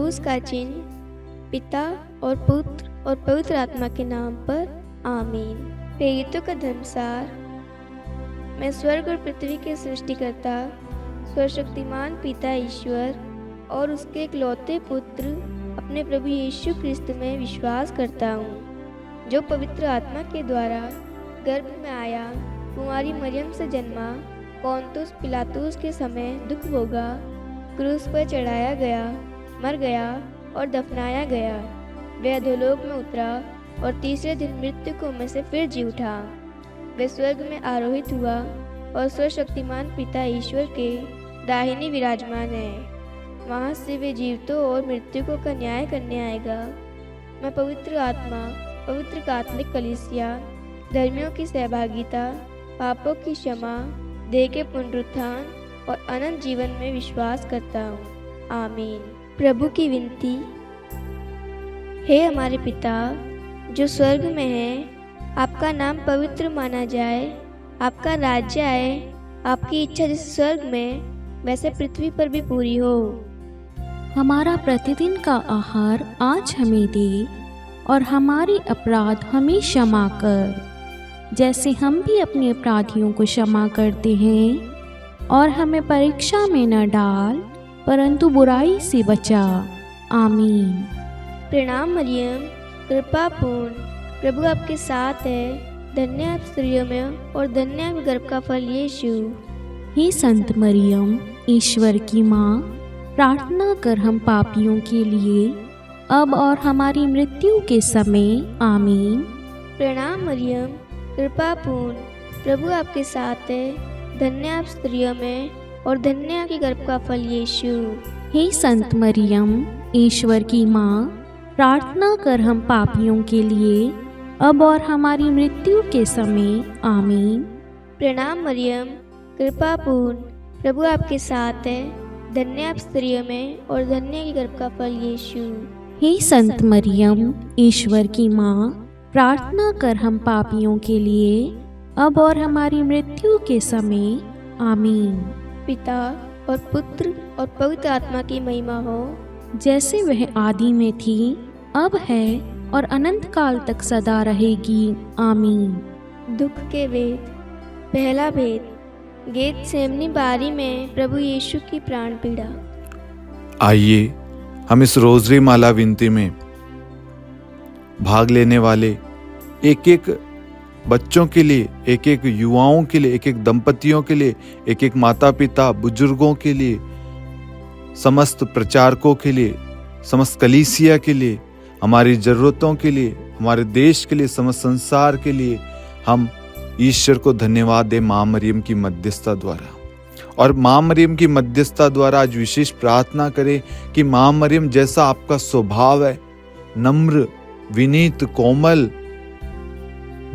क्रूस का चिन्ह पिता और पुत्र और पवित्र आत्मा के नाम पर आमीन। प्रेरितों का धर्मसार। मैं स्वर्ग और पृथ्वी के सृष्टिकर्ता सर्वशक्तिमान पिता ईश्वर और उसके इकलौते पुत्र अपने प्रभु यीशु क्रिस्त में विश्वास करता हूँ, जो पवित्र आत्मा के द्वारा गर्भ में आया, कुंवारी मरियम से जन्मा, पोंतुस पिलातुस के समय दुख भोगा, क्रूस पर चढ़ाया गया, मर गया और दफनाया गया। वह अधोलोक में उतरा और तीसरे दिन मृतकों में से फिर जी उठा। वह स्वर्ग में आरोहित हुआ और सर्वशक्तिमान पिता ईश्वर के दाहिने विराजमान है। वहाँ से वे जीवितों और मृतकों का न्याय करने आएगा। मैं पवित्र आत्मा, पवित्र कात्मिक कलीसिया, धर्मियों की सहभागिता, पापों की क्षमा, देह के पुनरुत्थान और अनंत जीवन में विश्वास करता हूँ। आमीन। प्रभु की विनती। हे हमारे पिता जो स्वर्ग में है, आपका नाम पवित्र माना जाए, आपका राज्य आए, आपकी इच्छा जैसे स्वर्ग में वैसे पृथ्वी पर भी पूरी हो। हमारा प्रतिदिन का आहार आज हमें दे और हमारे अपराध हमें क्षमा कर, जैसे हम भी अपने अपराधियों को क्षमा करते हैं, और हमें परीक्षा में न डाल परंतु बुराई से बचा। आमीन। प्रणाम मरियम, कृपा पूर्ण, प्रभु आपके साथ है। धन्य आप स्त्रियों में और धन्य आप गर्भ का फल यीशु। हे संत मरियम, ईश्वर की माँ, प्रार्थना कर हम पापियों के लिए अब और हमारी मृत्यु के समय। आमीन। प्रणाम मरियम, कृपा पूर्ण, प्रभु आपके साथ है। धन्य आप स्त्रियों में और धन्य आपके गर्भ का फल यीशु। हे संत मरियम, ईश्वर की माँ, प्रार्थना कर हम पापियों के लिए अब और हमारी मृत्यु के समय। आमीन। प्रणाम मरियम, कृपा पूर्ण, प्रभु आपके साथ है। धन्य आप स्त्रियों में और धन्य के गर्भ का फल यीशु। हे संत मरियम, ईश्वर की माँ, प्रार्थना कर हम पापियों के लिए अब और हमारी मृत्यु के समय। आमीन। पिता और पुत्र और पवित्र आत्मा की महिमा हो, जैसे वह आदि में थी, अब है और अनंत काल तक सदा रहेगी। आमीन। दुख के वेद। पहला भेद। गेतसेमनी बारी में प्रभु यीशु की प्राण पीड़ा। आइए हम इस रोजरी माला विनती में भाग लेने वाले एक एक बच्चों के लिए, एक एक युवाओं के लिए, एक एक दंपतियों के लिए, एक एक माता पिता बुजुर्गों के लिए, समस्त प्रचारकों के लिए, समस्त कलीसिया के लिए, हमारी जरूरतों के लिए, हमारे देश के लिए, समस्त संसार के लिए हम ईश्वर को धन्यवाद दें माँ मरियम की मध्यस्थता द्वारा। और माँ मरियम की मध्यस्थता द्वारा आज विशेष प्रार्थना करें कि माँ मरियम जैसा आपका स्वभाव है, नम्र, विनीत, कोमल,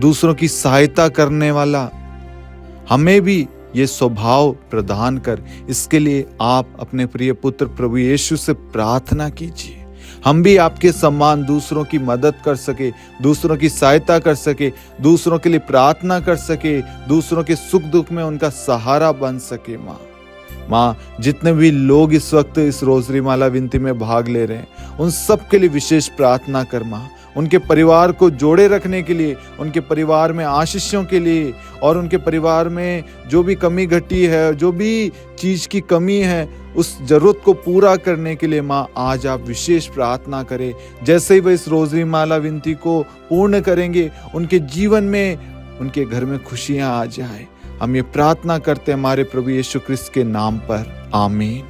दूसरों की सहायता करने वाला, हमें भी ये स्वभाव प्रदान कर। इसके लिए आप अपने प्रिय पुत्र प्रभु यीशु से प्रार्थना कीजिए, हम भी आपके समान दूसरों की मदद कर सके, दूसरों की सहायता कर सके, दूसरों के लिए प्रार्थना कर सके, दूसरों के सुख दुख में उनका सहारा बन सके। माँ, जितने भी लोग इस वक्त इस रोजरी माला विनती में भाग ले रहे हैं, उन सब के लिए विशेष प्रार्थना कर माँ। उनके परिवार को जोड़े रखने के लिए, उनके परिवार में आशीषों के लिए, और उनके परिवार में जो भी कमी घटी है, जो भी चीज की कमी है, उस जरूरत को पूरा करने के लिए माँ आज आप विशेष प्रार्थना करें। जैसे ही वह इस रोजरी माला विनती को पूर्ण करेंगे, उनके जीवन में, उनके घर में खुशियां आ जाए। हम ये प्रार्थना करते हैं हमारे प्रभु यीशु क्रिस्त के नाम पर। आमीन।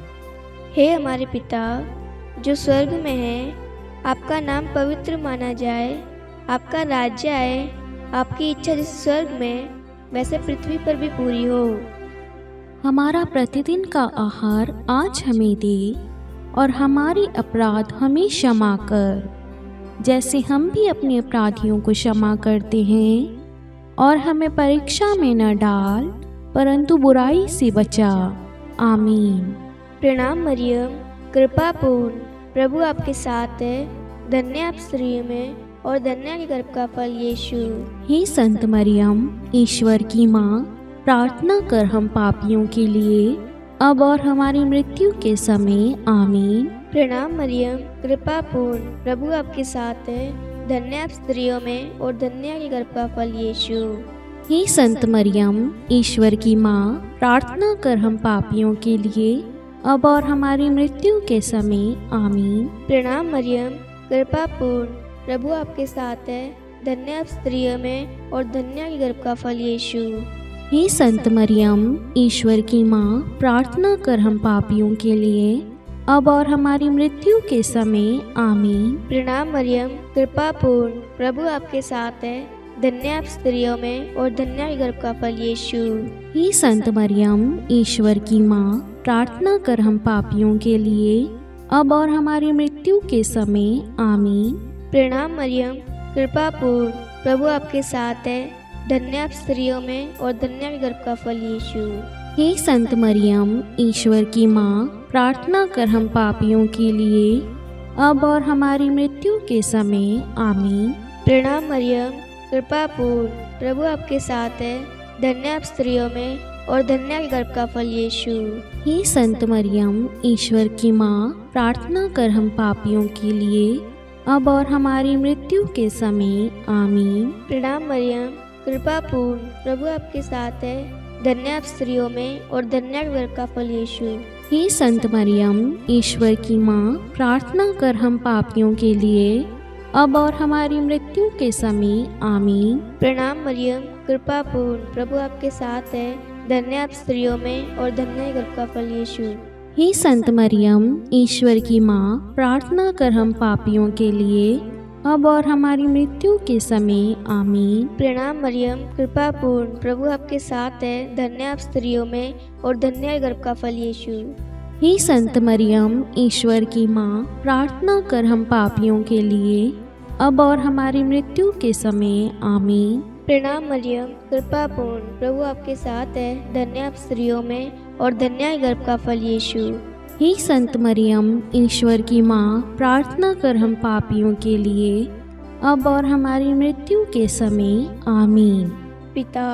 हे हमारे पिता जो स्वर्ग में है, आपका नाम पवित्र माना जाए, आपका राज्य आए, आपकी इच्छा जैसे स्वर्ग में वैसे पृथ्वी पर भी पूरी हो। हमारा प्रतिदिन का आहार आज हमें दे और हमारे अपराध हमें क्षमा कर, जैसे हम भी अपने अपराधियों को क्षमा करते हैं, और हमें परीक्षा में न डाल परंतु बुराई से बचा। आमीन। प्रणाम मरियम, कृपा पूर्ण, प्रभु आपके साथ है। धन्य आप स्त्रियों में और धन्य के गर्भ का फल यीशु। हे संत मरियम, ईश्वर की माँ, प्रार्थना कर हम पापियों के लिए अब और हमारी मृत्यु के समय। आमीन। प्रणाम मरियम, कृपा पूर्ण, प्रभु आपके साथ है। धन्य आप स्त्रियों में और धन्य आपके गर्भ का फल यीशु। हे संत मरियम, ईश्वर की माँ, प्रार्थना कर हम पापियों के लिए अब और हमारी मृत्यु के समय आमीन। प्रणाम मरियम, कृपा पूर्ण, प्रभु आपके साथ है। धन्य आप स्त्रियों में और धन्य आपके गर्भ का फल यीशु। हे संत मरियम, ईश्वर की माँ, प्रार्थना कर हम पापियों के लिए अब और हमारी मृत्यु के समय आमीन। प्रणाम मरियम, कृपा पूर्ण, प्रभु आपके साथ है। धन्य आप स्त्रियों में और धन्य आपके गर्भ का फल यीशु। हे संत मरियम, ईश्वर की माँ, प्रार्थना कर हम पापियों के लिए अब और हमारी मृत्यु के समय आमीन। प्रणाम मरियम, कृपा पूर्ण, प्रभु आपके साथ है। धन्य आप स्त्रियों में और धन्य आपके गर्भ का फल यीशु। हे संत मरियम, ईश्वर की माँ, प्रार्थना कर हम पापियों के लिए अब और हमारी मृत्यु के समय आमीन। प्रणाम मरियम, कृपा पूर्ण, प्रभु आपके साथ है। धन्य आप स्त्रियों में और धन्य आपके गर्भ का फल यीशु। हे संत मरियम, ईश्वर की माँ, प्रार्थना कर हम पापियों के लिए अब और हमारी मृत्यु के समय आमीन। प्रणाम मरियम, कृपा पूर्ण, प्रभु आपके साथ है। धन्य आप स्त्रियों में और धन्य आपके गर्भ का फल यीशु। हे संत मरियम, ईश्वर की माँ, प्रार्थना कर हम पापियों के लिए अब और हमारी मृत्यु के समय आमीन। प्रणाम मरियम, कृपा पूर्ण, प्रभु आपके साथ है। धन्य आप स्त्रियों में और धन्य आपके गर्भ का फल यीशु। हे संत मरियम, ईश्वर की माँ, प्रार्थना कर हम पापियों के लिए अब और हमारी मृत्यु के समय आमीन। प्रणाम मरियम, कृपा पूर्ण, प्रभु आपके साथ है। धन्य आप स्त्रियों में और धन्य आपके गर्भ का फल यीशु। हे संत मरियम, ईश्वर की माँ, प्रार्थना कर हम पापियों के लिए अब और हमारी मृत्यु के समय आमीन। प्रणाम मरियम, कृपा पूर्ण, प्रभु आपके साथ है। धन्य आप स्त्रियों में और धन्य आपके गर्भ का फल यीशु। हे संत मरियम, ईश्वर की माँ, प्रार्थना कर हम पापियों के लिए अब और हमारी मृत्यु के समय आमीन। पिता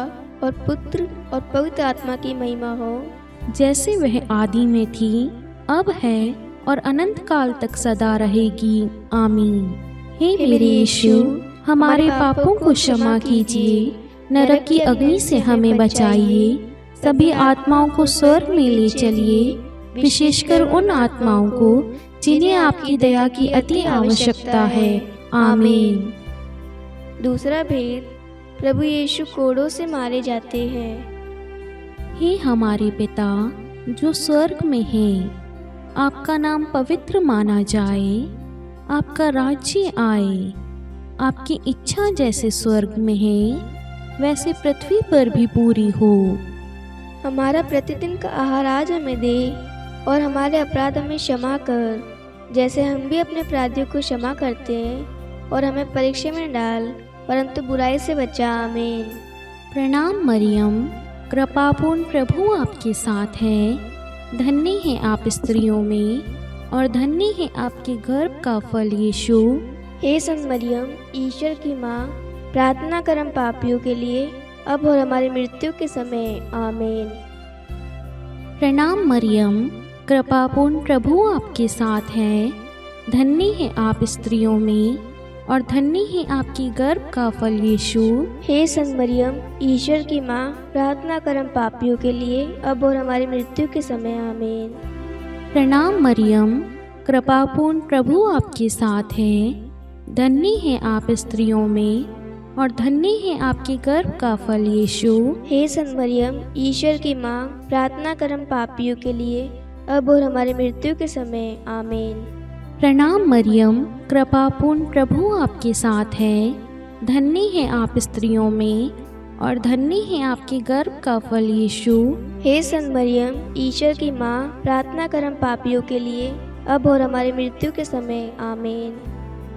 और पुत्र और पवित्र आत्मा की महिमा हो, जैसे वह आदि में थी, अब है और अनंत काल तक सदा रहेगी आमीन। हे मेरे यीशु, हमारे पापों को क्षमा कीजिए, नरक की अग्नि से हमें बचाइए, सभी आत्माओं को स्वर्ग में ले चलिए, विशेषकर उन आत्माओं को जिन्हें आपकी दया की अति आवश्यकता है आमीन। दूसरा भेद, प्रभु यीशु कोड़ों से मारे जाते हैं। हे हमारे पिता जो स्वर्ग में है, आपका नाम पवित्र माना जाए, आपका राज्य आए, आपकी इच्छा जैसे स्वर्ग में है वैसे पृथ्वी पर भी पूरी हो। हमारा प्रतिदिन का आहार आज हमें दे और हमारे अपराध हमें क्षमा कर, जैसे हम भी अपने अपराधियों को क्षमा करते हैं, और हमें परीक्षा में न डाल परंतु बुराई से बचा आमीन। प्रणाम मरियम, कृपापूर्ण, प्रभु आपके साथ है। धन्य है आप स्त्रियों में और धन्य है आपके गर्भ का फल यीशु। हे संत मरियम, ईश्वर की माँ, प्रार्थना कर हम पापियों के लिए अब और हमारी मृत्यु के समय आमीन। प्रणाम मरियम, कृपापूर्ण, प्रभु आपके साथ है। धन्य है आप स्त्रियों में और धन्य है आपकी गर्भ का फल यीशु। हे संत मरियम, ईश्वर की माँ, प्रार्थना कर हम पापियों के लिए अब और हमारी मृत्यु के समय आमीन। प्रणाम मरियम, कृपापूर्ण, प्रभु आपके साथ है। धन्य है आप स्त्रियों में और धन्य है आपके गर्भ का फल यीशु। हे संत मरियम, ईश्वर की माँ, प्रार्थना कर हम पापियों के लिए अब और हमारी मृत्यु के समय आमीन। प्रणाम मरियम, कृपापूर्ण, प्रभु आपके साथ है। धन्य है आप स्त्रियों में और धन्य है आपके गर्भ का फल यीशु। हे संत मरियम, ईश्वर की माँ, प्रार्थना कर हम पापियों के लिए अब और हमारी मृत्यु के समय आमीन।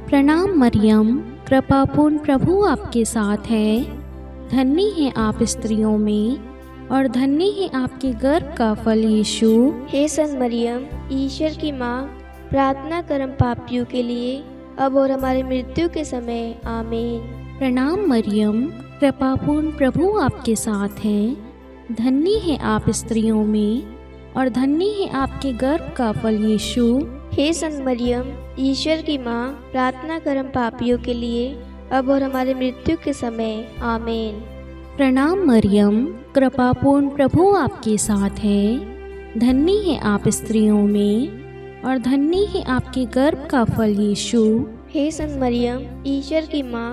प्रणाम मरियम, कृपापूर्ण, प्रभु आपके साथ है। धन्य है आप स्त्रियों में और धन्य है आपके गर्भ का फल यीशु। हे संत मरियम, ईश्वर की माँ, प्रार्थना कर हम पापियों के लिए अब और हमारी मृत्यु के समय आमीन। प्रणाम मरियम, कृपापूर्ण, प्रभु आपके साथ है। धन्य है आप स्त्रियों में और धन्य है आपके गर्भ का फल यीशु। हे संत मरियम, ईश्वर की माँ, प्रार्थना कर हम पापियों के लिए, अब और हमारे मृत्यु के समय। आमीन। प्रणाम मरियम, कृपापूर्ण प्रभु आपके साथ है। धन्य है आप स्त्रियों में और धन्य है आपके गर्भ का फल यीशु। हे संत मरियम, ईश्वर की माँ,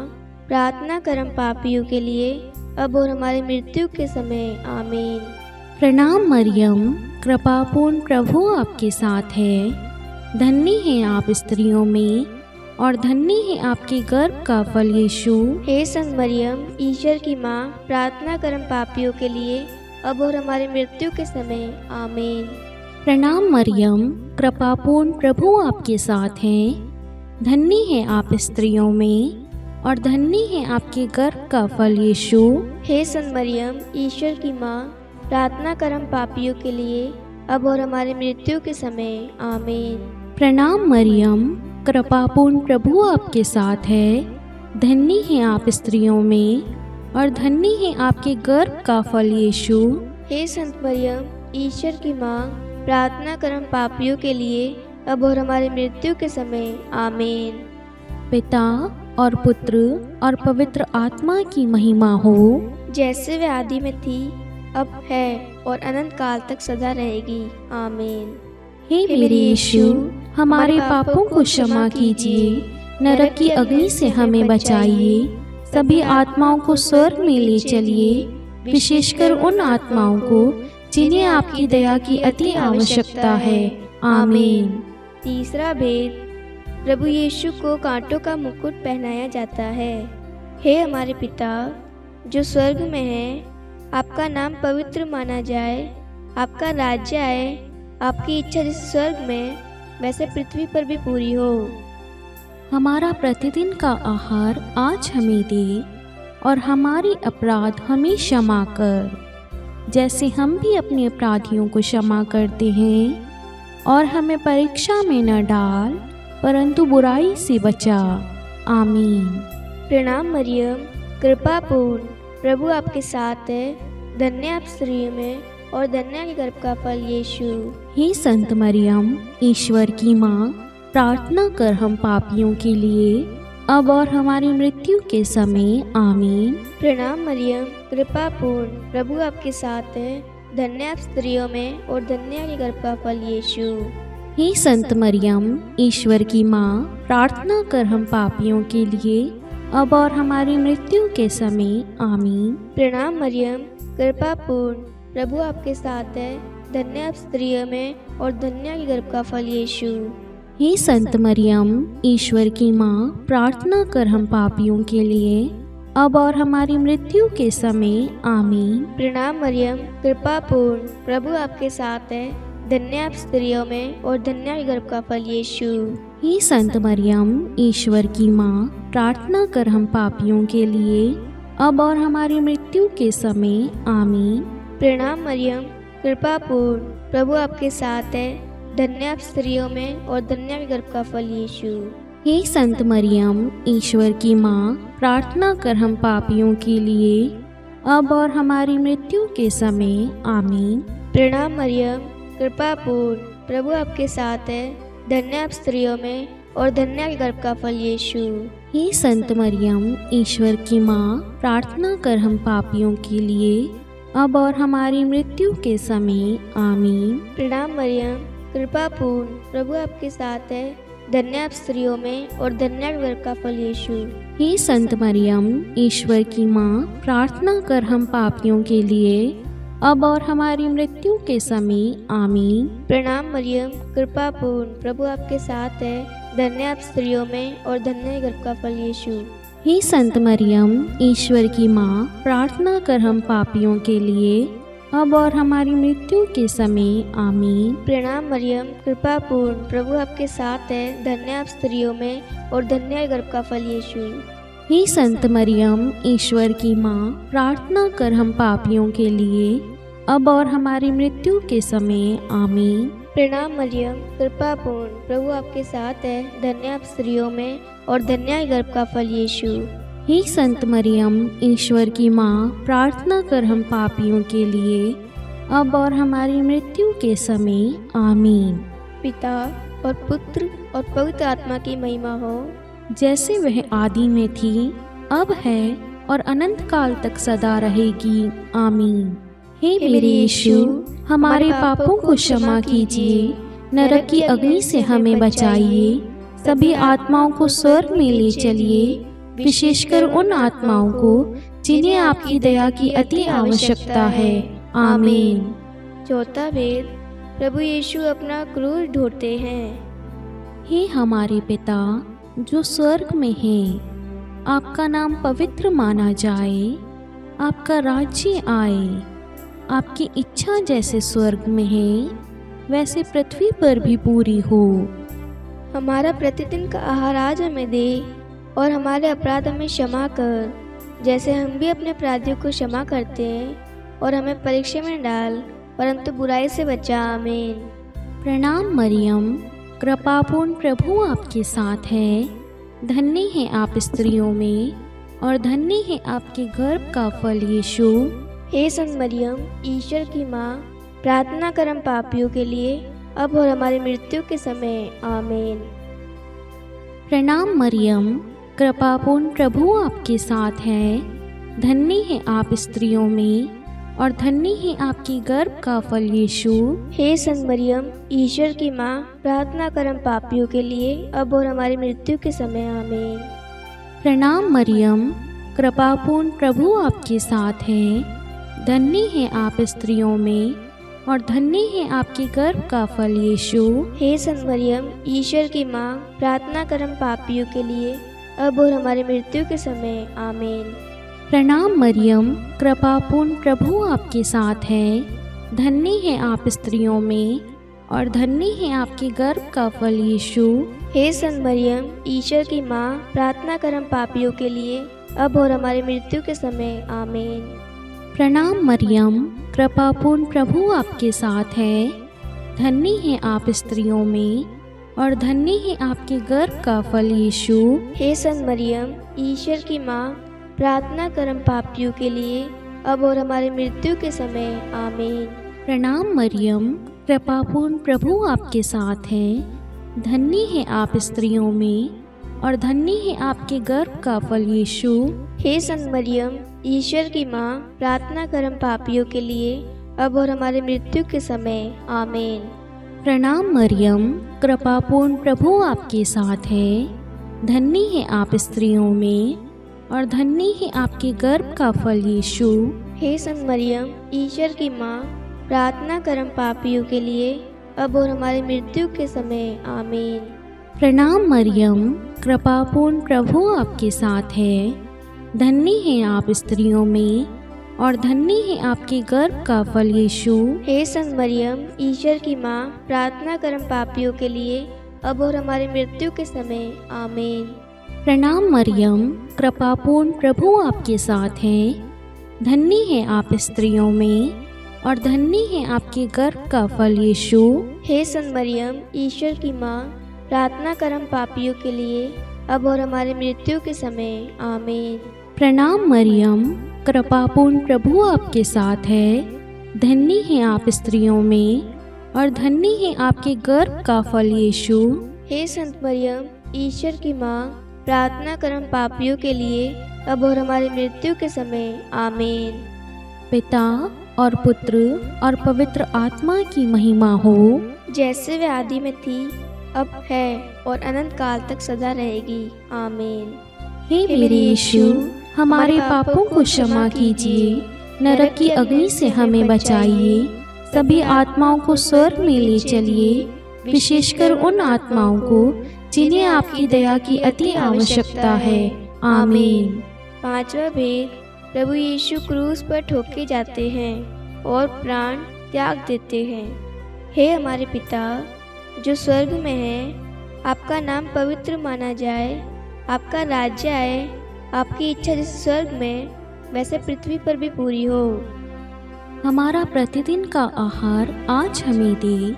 प्रार्थना कर हम पापियों के लिए, अब और हमारे मृत्यु के समय। आमीन। प्रणाम मरियम, कृपापूर्ण प्रभु आपके साथ है। धन्य है आप स्त्रियों में और धन्य है आपके गर्भ का फल यीशु। हे संत मरियम, ईश्वर की माँ, प्रार्थना कर हम पापियों के लिए, अब और हमारे मृत्यु के समय। आमीन। प्रणाम मरियम, कृपापूर्ण प्रभु आपके साथ है। धन्य है आप स्त्रियों में और धन्य है आपके गर्भ का फल यीशु। हे संत मरियम, ईश्वर की माँ, प्रार्थना कर हम पापियों के लिए, अब और हमारे मृत्यु के समय। आमीन। प्रणाम मरियम, कृपापूर्ण प्रभु आपके साथ है। धन्य है आप स्त्रियों में और धन्य है आपके गर्भ का फल यीशु। हे संत मरियम, ईश्वर की माँ, प्रार्थना कर हम पापियों के लिए, अब और हमारे मृत्यु के समय। आमीन। पिता और पुत्र और पवित्र आत्मा की महिमा हो, जैसे वे आदि में थी, अब है और अनंत काल तक सदा रहेगी। आमीन। हे मेरे यीशु, हमारे पापों को क्षमा कीजिए, नरक की अग्नि से हमें बचाइए, सभी आत्माओं को स्वर्ग में ले चलिए, विशेषकर उन आत्माओं को जिन्हें आपकी दया की अति आवश्यकता है। आमीन। तीसरा भेद, प्रभु यीशु को कांटों का मुकुट पहनाया जाता है। हे हमारे पिता जो स्वर्ग में है, आपका नाम पवित्र माना जाए, आपका राज्य आए, आपकी इच्छा जैसे स्वर्ग में वैसे पृथ्वी पर भी पूरी हो। हमारा प्रतिदिन का आहार आज हमें दे और हमारे अपराध हमें क्षमा कर, जैसे हम भी अपने अपराधियों को क्षमा करते हैं, और हमें परीक्षा में न डाल परंतु बुराई से बचा। आमीन। प्रणाम मरियम, कृपापूर्ण प्रभु आपके साथ है। धन्य आप स्त्रियों में और धन्य के गर्भ का फल यीशु। हे संत मरियम, ईश्वर की माँ, प्रार्थना कर हम पापियों के लिए, अब और हमारी मृत्यु के समय। आमीन। प्रणाम मरियम, कृपापूर्ण प्रभु आपके साथ है। धन्य आप स्त्रियों में और धन्य के गर्भ का फल यीशु। हे संत मरियम, ईश्वर की माँ, प्रार्थना कर हम पापियों के लिए, अब और हमारी मृत्यु के समय। आमीन। प्रणाम मरियम, कृपापूर्ण प्रभु आपके साथ है। धन्य आप स्त्रियों में और धन्य के गर्भ का फल यीशु। हे संत मरियम, ईश्वर की माँ, प्रार्थना कर हम पापियों के लिए, अब और हमारी मृत्यु के समय। आमीन। प्रणाम मरियम, कृपापूर्ण प्रभु आपके साथ है। धन्य आप स्त्रियों में और धन्य के गर्भ का फल यीशु। हे संत मरियम, ईश्वर की माँ, प्रार्थना कर हम पापियों के लिए, अब और हमारी मृत्यु के समय। आमीन। प्रणाम मरियम, कृपापूर्ण प्रभु आपके साथ है। धन्य आप स्त्रियों में और धन्य के गर्भ का फल यीशु। हे संत मरियम, ईश्वर की माँ, प्रार्थना कर हम पापियों के लिए, अब और हमारी मृत्यु के समय। आमीन। प्रणाम मरियम, कृपापूर्ण प्रभु आपके साथ है। धन्य आप स्त्रियों में और धन्य के गर्भ का फल यीशु। हे संत मरियम, ईश्वर की माँ, प्रार्थना कर हम पापियों के लिए, अब और हमारी मृत्यु के समय। आमीन। प्रणाम मरियम, कृपापूर्ण प्रभु आपके साथ है। धन्य आप स्त्रियों में और धन्य के गर्भ का फल यीशु। हे संत मरियम, ईश्वर की माँ, प्रार्थना कर हम पापियों के लिए, अब और हमारी मृत्यु के समय। आमीन। प्रणाम मरियम, कृपापूर्ण प्रभु आपके साथ है। धन्य आप स्त्रियों में और धन्य के गर्भ का फल यीशु। हे संत मरियम, ईश्वर की माँ, प्रार्थना कर हम पापियों के लिए, अब और हमारी मृत्यु के समय। आमीन। प्रणाम मरियम, कृपापूर्ण प्रभु आपके साथ है। धन्य आप स्त्रियों में और धन्य के गर्भ का फल यीशु। हे संत मरियम, ईश्वर की माँ, प्रार्थना कर हम पापियों के लिए, अब और हमारी मृत्यु के समय। आमीन। प्रणाम मरियम, कृपापूर्ण प्रभु आपके साथ है। धन्य आप स्त्रियों में और धन्य के गर्भ का फल यीशु। हे संत मरियम, ईश्वर की माँ, प्रार्थना कर हम पापियों के लिए, अब और हमारी मृत्यु के समय। आमीन। पिता और पुत्र और पवित्र आत्मा की महिमा हो, जैसे वह आदि में थी, अब है और अनंत काल तक सदा रहेगी। आमीन। हे मेरे यीशु, हमारे पापों को क्षमा कीजिए, नरक की अग्नि से हमें बचाइए, सभी आत्माओं को स्वर्ग में ले चलिए, विशेषकर उन आत्माओं को जिन्हें आपकी दया की अति आवश्यकता है। आमीन। चौथा वेद, प्रभु यीशु अपना क्रूर ढोते हैं। हे हमारे पिता जो स्वर्ग में है, आपका नाम पवित्र माना जाए, आपका राज्य आए, आपकी इच्छा जैसे स्वर्ग में है वैसे पृथ्वी पर भी पूरी हो। हमारा प्रतिदिन का आहार आज हमें दे, और हमारे अपराध हमें क्षमा कर, जैसे हम भी अपने अपराधियों को क्षमा करते हैं, और हमें परीक्षा में न डाल, परंतु बुराई से बचा। आमीन। प्रणाम मरियम, कृपापूर्ण प्रभु आपके साथ है, धन्य है आप स्त्रियों में, और धन्य है आपके गर्भ का फल यीशु। हे संत मरियम, ईश्वर की माँ, प्रार्थना कर हम पापियों के लिए, अब और हमारी मृत्यु के समय। आमीन। प्रणाम मरियम, कृपापूर्ण प्रभु आपके साथ है, धन्य है आप स्त्रियों में, और धन्य है आपकी गर्भ का फल यीशु। हे संत मरियम, ईश्वर की माँ, प्रार्थना कर हम पापियों के लिए, अब और हमारी मृत्यु के समय। आमीन। प्रणाम मरियम, कृपापूर्ण प्रभु आपके साथ है, धन्य है आप स्त्रियों में, और धन्य है आपके गर्भ का फल यीशु। हे संत मरियम, ईश्वर की माँ, प्रार्थना कर हम पापियों के लिए, अब और हमारी मृत्यु के समय। आमीन। प्रणाम मरियम, कृपापूर्ण प्रभु आपके साथ है, धन्य है आप स्त्रियों में, और धन्य है आपके गर्भ का फल यीशु। हे संत मरियम, ईश्वर की माँ, प्रार्थना कर हम पापियों के लिए, अब और हमारी मृत्यु के समय। आमीन। प्रणाम मरियम, कृपापूर्ण प्रभु आपके साथ है, धन्य है आप स्त्रियों में, और धन्य है आपके गर्भ का फल यीशु। हे संत मरियम, ईश्वर की माँ, प्रार्थना कर हम पापियों के लिए, अब और हमारी मृत्यु के समय। आमीन। प्रणाम मरियम, कृपापूर्ण प्रभु आपके साथ है, धन्य है आप स्त्रियों में, और धन्य है आपके गर्भ का फल यीशु। हे संत मरियम, ईश्वर की माँ, प्रार्थना कर हम पापियों के लिए, अब और हमारी मृत्यु के समय। आमीन। प्रणाम मरियम, कृपापूर्ण प्रभु आपके साथ है, धन्य है आप स्त्रियों में, और धन्य है आपके गर्भ का फल यीशु। हे संत मरियम, ईश्वर की माँ, प्रार्थना कर हम पापियों के लिए, अब और हमारी मृत्यु के समय। आमीन। प्रणाम मरियम, कृपापूर्ण प्रभु आपके साथ है, धन्य है आप स्त्रियों में, और धन्य है आपके गर्भ का फल यीशु। हे संत मरियम, ईश्वर की माँ, प्रार्थना कर हम पापियों के लिए, अब और हमारी मृत्यु के समय। आमीन। प्रणाम मरियम, कृपापूर्ण प्रभु आपके साथ है, धन्य है आप स्त्रियों में, और धन्य है आपके गर्भ का फल यीशु। हे संत मरियम, ईश्वर की माँ, प्रार्थना कर हम पापियों के लिए, अब और हमारी मृत्यु के समय। आमीन। प्रणाम मरियम, कृपापूर्ण प्रभु आपके साथ है, धन्य है आप स्त्रियों में, और धन्य है आपके गर्भ का फल यीशु। हे संत मरियम, ईश्वर की माँ, प्रार्थना कर हम पापियों के लिए, अब और हमारी मृत्यु के समय। आमीन। पिता और पुत्र और पवित्र आत्मा की महिमा हो, जैसे वे आदि में थी, अब है और अनंत काल तक सदा रहेगी। आमीन। हे मेरे यीशु, हमारे पापों को क्षमा कीजिए, नरक की अग्नि से हमें बचाइए, सभी आत्माओं को स्वर्ग में ले चलिए, विशेषकर उन आत्माओं को जिन्हें आपकी दया की अति आवश्यकता है। आमीन। पांचवा भेद, प्रभु यीशु क्रूस पर ठोके जाते हैं और प्राण त्याग देते हैं। हे हमारे पिता जो स्वर्ग में है, आपका नाम पवित्र माना जाए, आपका राज्य आए, आपकी इच्छा जैसे स्वर्ग में वैसे पृथ्वी पर भी पूरी हो। हमारा प्रतिदिन का आहार आज हमें दे,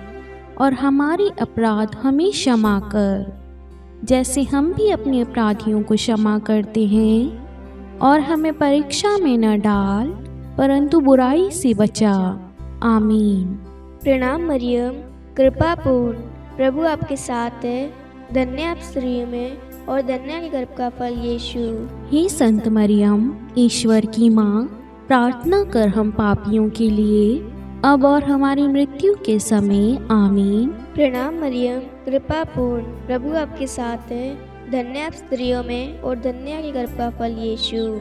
और हमारे अपराध हमें क्षमा कर, जैसे हम भी अपने अपराधियों को क्षमा करते हैं, और हमें परीक्षा में न डाल, परंतु बुराई से बचा। आमीन। प्रणाम मरियम, कृपापूर्ण, प्रभु आपके साथ है, धन्य आप स्त्रियों में और धन्य के गर्भ का फल यीशु। हे संत मरियम, ईश्वर की माँ, प्रार्थना कर हम पापियों के लिए, अब और हमारी मृत्यु के समय। आमीन। प्रणाम मरियम, कृपा पूर्ण, प्रभु आपके साथ है, धन्य आप स्त्रियों में और धन्य के गर्भ का फल यीशु।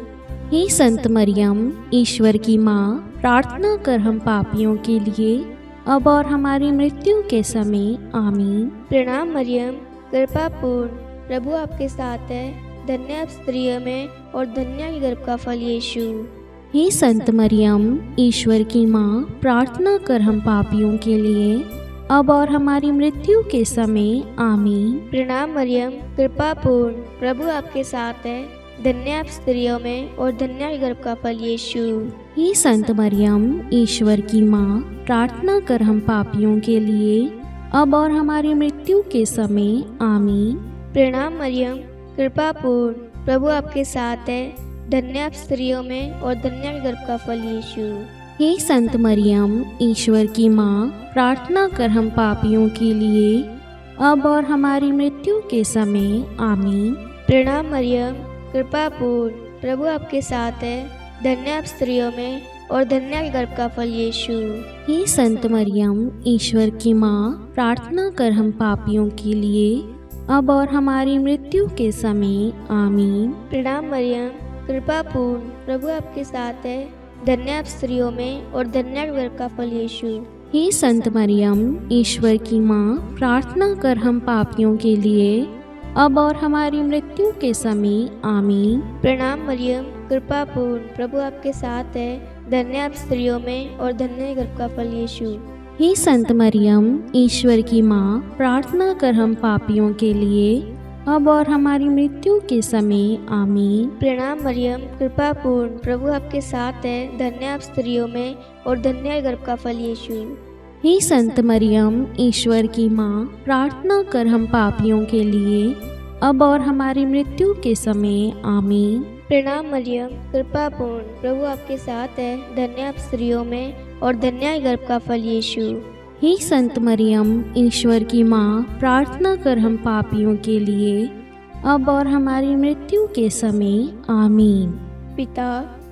हे संत मरियम, ईश्वर की माँ, प्रार्थना कर हम पापियों के लिए, अब और हमारी मृत्यु के समय। आमीन। प्रणाम मरियम, कृपा पूर्ण, प्रभु आपके साथ है, धन्य आप स्त्रियों में और धन्य के गर्भ का फल यीशु। हे संत मरियम, ईश्वर की माँ, प्रार्थना कर हम पापियों के लिए, अब और हमारी मृत्यु के समय। आमीन। प्रणाम मरियम, कृपा पूर्ण, प्रभु आपके साथ है, धन्य आप स्त्रियों में और धन्य के गर्भ का फल यीशु। हे संत मरियम, ईश्वर की माँ, प्रार्थना कर हम पापियों के लिए, अब और हमारी मृत्यु के समय। आमीन। प्रणाम मरियम, कृपा पूर्ण, प्रभु आपके साथ है, धन्य आप स्त्रियों में और धन्य के गर्भ का फल यीशु। हे संत मरियम, ईश्वर की माँ, प्रार्थना कर हम पापियों के लिए, अब और हमारी मृत्यु के समय। आमीन। प्रणाम मरियम, कृपा पूर्ण, प्रभु आपके साथ है, धन्य आप स्त्रियों में और धन्य के गर्भ का फल यीशु। हे संत मरियम, ईश्वर की माँ, प्रार्थना कर हम पापियों के लिए, अब और हमारी मृत्यु के समय। आमीन। प्रणाम मरियम, कृपा पूर्ण, प्रभु आपके साथ है, धन्य आप स्त्रियों में और धन्य के गर्भ का फल यीशु। हे संत मरियम, ईश्वर की माँ, प्रार्थना कर हम पापियों के लिए, अब और हमारी मृत्यु के समय। आमीन। प्रणाम मरियम, कृपा पूर्ण, प्रभु आपके साथ है, धन्य आप स्त्रियों में और धन्य के गर्भ का फल यीशु। हे संत मरियम, ईश्वर की माँ, प्रार्थना कर हम पापियों के लिए, अब और हमारी मृत्यु के समय। आमीन। प्रणाम मरियम, कृपा पूर्ण, प्रभु आपके साथ है, धन्य आप स्त्रियों में और धन्य के गर्भ का फल यीशु। हे संत मरियम, ईश्वर की माँ, प्रार्थना कर हम पापियों के लिए, अब और हमारी मृत्यु के समय। आमीन। प्रणाम मरियम, कृपा पूर्ण, प्रभु आपके साथ है, धन्य आप स्त्रियों में और धन्य के गर्भ का फल यीशु। हे संत मरियम, ईश्वर की माँ, प्रार्थना कर हम पापियों के लिए, अब और हमारी मृत्यु के समय। आमीन। पिता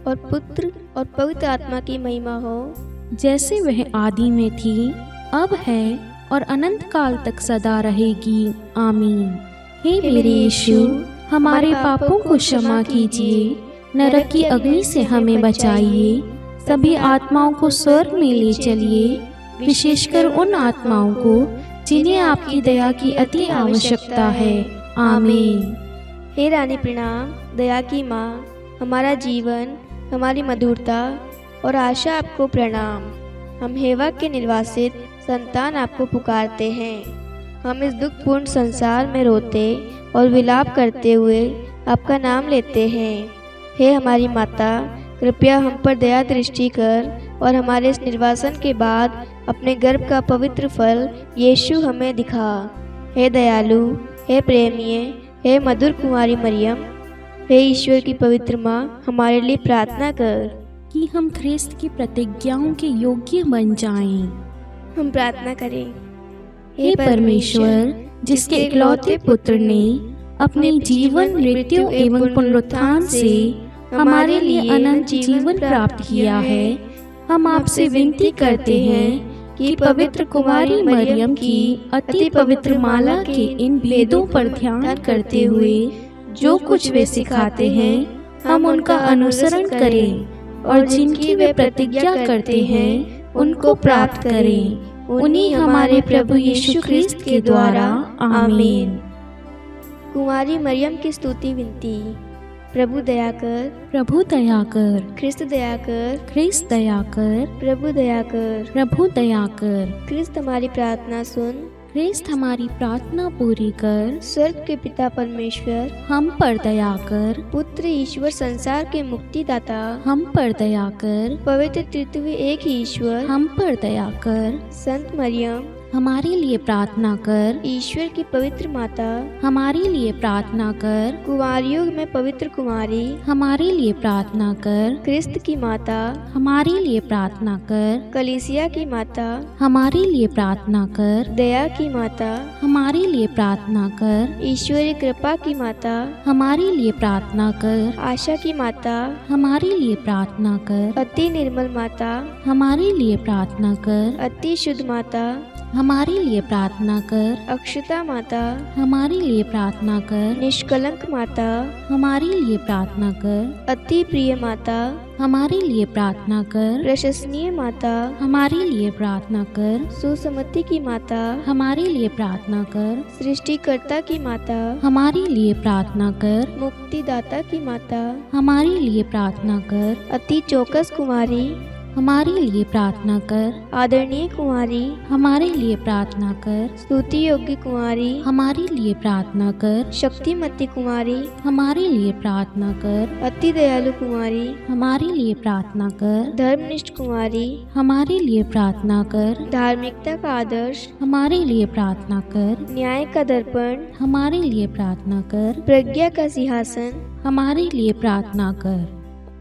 और पुत्र और पवित्र आत्मा की महिमा हो, जैसे वह आदि में थी, अब है और अनंत काल तक सदा रहेगी। आमीन। हे मेरे यीशु, हमारे पापों को क्षमा कीजिए, नरक की अग्नि से हमें बचाइए, सभी आत्माओं को स्वर्ग में ले चलिए, विशेषकर उन आत्माओं को जिन्हें आपकी दया की अति आवश्यकता है। आमीन। हे रानी प्रणाम, दया की माँ, हमारा जीवन, हमारी मधुरता और आशा आपको प्रणाम। हम हेवा के निर्वासित संतान आपको पुकारते हैं। हम इस दुखपूर्ण संसार में रोते और विलाप करते हुए आपका नाम लेते हैं। हे हमारी माता, कृपया हम पर दया दृष्टि कर और हमारे इस निर्वासन के बाद अपने गर्भ का पवित्र फल यीशु हमें दिखा। हे दयालु, हे प्रेमीय, हे मधुर कुमारी मरियम, हे ईश्वर की पवित्र माँ, हमारे लिए प्रार्थना कर कि हम ख्रिस्त की प्रतिज्ञाओं के योग्य बन जाएं। हम प्रार्थना करें। हे परमेश्वर, जिसके इकलौते पुत्र ने अपने जीवन, मृत्यु एवं पुनरुत्थान से हमारे लिए अनंत जीवन प्राप्त किया है, हम आपसे विनती करते हैं कि पवित्र कुमारी मरियम की अति पवित्र माला के इन वेदों पर ध्यान करते हुए जो कुछ वे सिखाते हैं, हम उनका अनुसरण करें और जिनकी वे प्रतिज्ञा करते हैं उनको प्राप्त करें। उन्हीं हमारे प्रभु यीशु ख्रिस्त के द्वारा। आमीन। कुमारी मरियम की स्तुति विनती। प्रभु दया कर, प्रभु दया कर, ख्रिस्त दया कर, ख्रिस्त दया कर, प्रभु दया कर, प्रभु दया कर। ख्रिस्त हमारी प्रार्थना सुन, ख्रिस्त हमारी प्रार्थना पूरी कर। स्वर्ग के पिता परमेश्वर, हम पर दया कर। पुत्र ईश्वर संसार के मुक्तिदाता, हम पर दया कर। पवित्र तृतीय एक ही ईश्वर, हम पर दया कर। संत मरियम, हमारे लिए प्रार्थना कर। ईश्वर की पवित्र माता, हमारे लिए प्रार्थना कर। कुंवारियों में पवित्र कुमारी, हमारे लिए प्रार्थना कर। क्रिस्त की माता, हमारे लिए प्रार्थना कर। कलीसिया की माता, हमारे लिए प्रार्थना कर। दया की माता, हमारे लिए प्रार्थना कर। ईश्वरीय कृपा की माता, हमारे लिए प्रार्थना कर। आशा की माता, हमारे लिए प्रार्थना कर। अति निर्मल माता, हमारे लिए प्रार्थना कर। अति शुद्ध माता, हमारे लिए प्रार्थना कर। अक्षता माता, हमारे लिए प्रार्थना कर। निष्कलंक माता, हमारे लिए प्रार्थना कर। अति प्रिय माता, हमारे लिए प्रार्थना कर। प्रशंसनीय माता, हमारे लिए प्रार्थना कर। सुसमति की माता, हमारे लिए प्रार्थना कर। सृष्टिकर्ता की माता, हमारे लिए प्रार्थना कर। मुक्तिदाता की माता, हमारे लिए प्रार्थना कर। अति चौकस कुमारी, हमारे लिए प्रार्थना कर। आदरणीय कुमारी, हमारे लिए प्रार्थना कर। स्तुति योग्य कुमारी, हमारे लिए प्रार्थना कर। शक्तिमती कुमारी, हमारे लिए प्रार्थना कर। अति दयालु कुमारी, हमारे लिए प्रार्थना कर। धर्मनिष्ठ कुमारी, हमारे लिए प्रार्थना कर। धार्मिकता का आदर्श, हमारे लिए प्रार्थना कर। न्याय का दर्पण, हमारे लिए प्रार्थना कर। प्रज्ञा का सिंहासन, हमारे लिए प्रार्थना कर।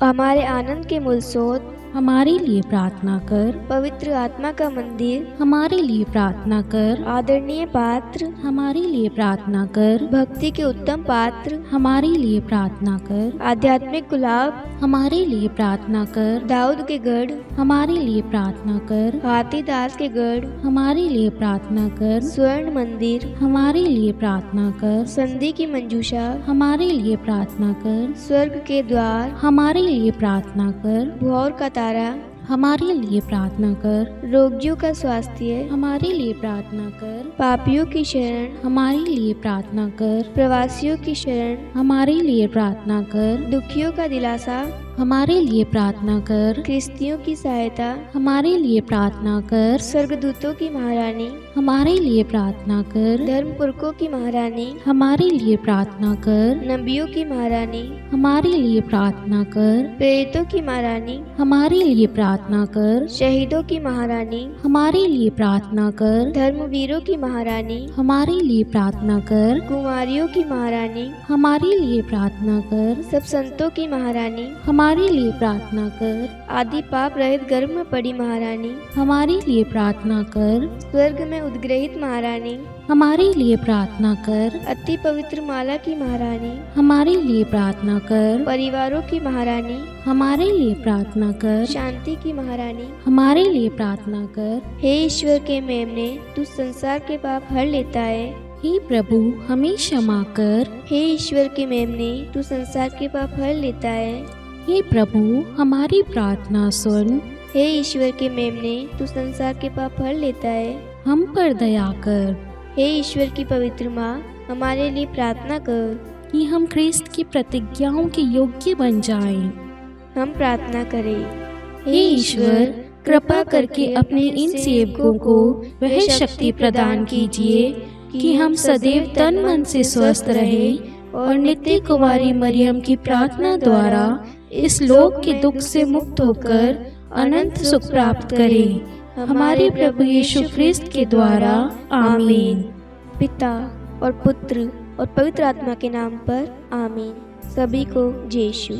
हमारे आनंद के मूल स्रोत, हमारे लिए प्रार्थना कर। पवित्र आत्मा का मंदिर, हमारे लिए प्रार्थना कर। आदरणीय पात्र, हमारे लिए प्रार्थना कर। भक्ति के उत्तम पात्र, हमारे लिए प्रार्थना कर। आध्यात्मिक गुलाब, हमारे लिए प्रार्थना कर। दाऊद के गढ़, हमारे लिए प्रार्थना कर। हाथीदास के गढ़, हमारे लिए प्रार्थना कर। स्वर्ण मंदिर, हमारे लिए प्रार्थना कर। संधि की मंजूषा, हमारे लिए प्रार्थना कर। स्वर्ग के द्वार, हमारे लिए प्रार्थना कर। भौर का तारा, हमारे लिए प्रार्थना कर। रोगियों का स्वास्थ्य, हमारे लिए प्रार्थना कर। पापियों की शरण, हमारे लिए प्रार्थना कर। प्रवासियों की शरण, हमारे लिए प्रार्थना कर। दुखियों का दिलासा, हमारे लिए प्रार्थना कर। ख्रिस्तियों की सहायता, हमारे लिए प्रार्थना कर। स्वर्गदूतों की महारानी, हमारे लिए प्रार्थना कर। धर्मपुरखों की महारानी, हमारे लिए प्रार्थना कर। नबियों की महारानी, हमारे लिए प्रार्थना कर। प्रेरितों की महारानी, हमारे लिए प्रार्थना कर। शहीदों की महारानी, हमारे लिए प्रार्थना कर। धर्मवीरों की महारानी, हमारे लिए प्रार्थना कर। कुमारियों की महारानी, हमारे लिए प्रार्थना कर। सब संतों की महारानी, हमारे लिए प्रार्थना कर। आदि पाप रहित गर्भ में पड़ी महारानी, हमारे लिए प्रार्थना कर। स्वर्ग में उद्ग्रहित महारानी, हमारे लिए प्रार्थना कर। अति पवित्र माला की महारानी, हमारे लिए प्रार्थना कर। परिवारों की महारानी, हमारे लिए प्रार्थना कर। शांति की महारानी, हमारे लिए प्रार्थना कर। हे ईश्वर के मेमने, तू संसार के पाप हर लेता है। हे प्रभु हमें क्षमा कर। हे ईश्वर के मेमने, तू संसार के पाप हर लेता है। हे प्रभु हमारी प्रार्थना सुन। हे ईश्वर के मेमने, तू संसार के पाप हर लेता है। हम पर दया कर। हे ईश्वर की पवित्र माँ, हमारे लिए प्रार्थना कर कि हम ख्रिस्त की प्रतिज्ञाओं के योग्य बन जाएं। हम प्रार्थना करें। हे ईश्वर कृपा करके अपने इन सेवकों को वह शक्ति प्रदान कीजिए कि हम सदैव तन मन से स्वस्थ रहें और नित्य कुमारी मरियम की प्रार्थना द्वारा इस लोक के दुख से मुक्त होकर अनंत सुख प्राप्त करें। हमारे प्रभु यीशु ख्रिस्त के द्वारा आमीन। पिता और पुत्र और पवित्र आत्मा के नाम पर आमीन। सभी को जय यीशु।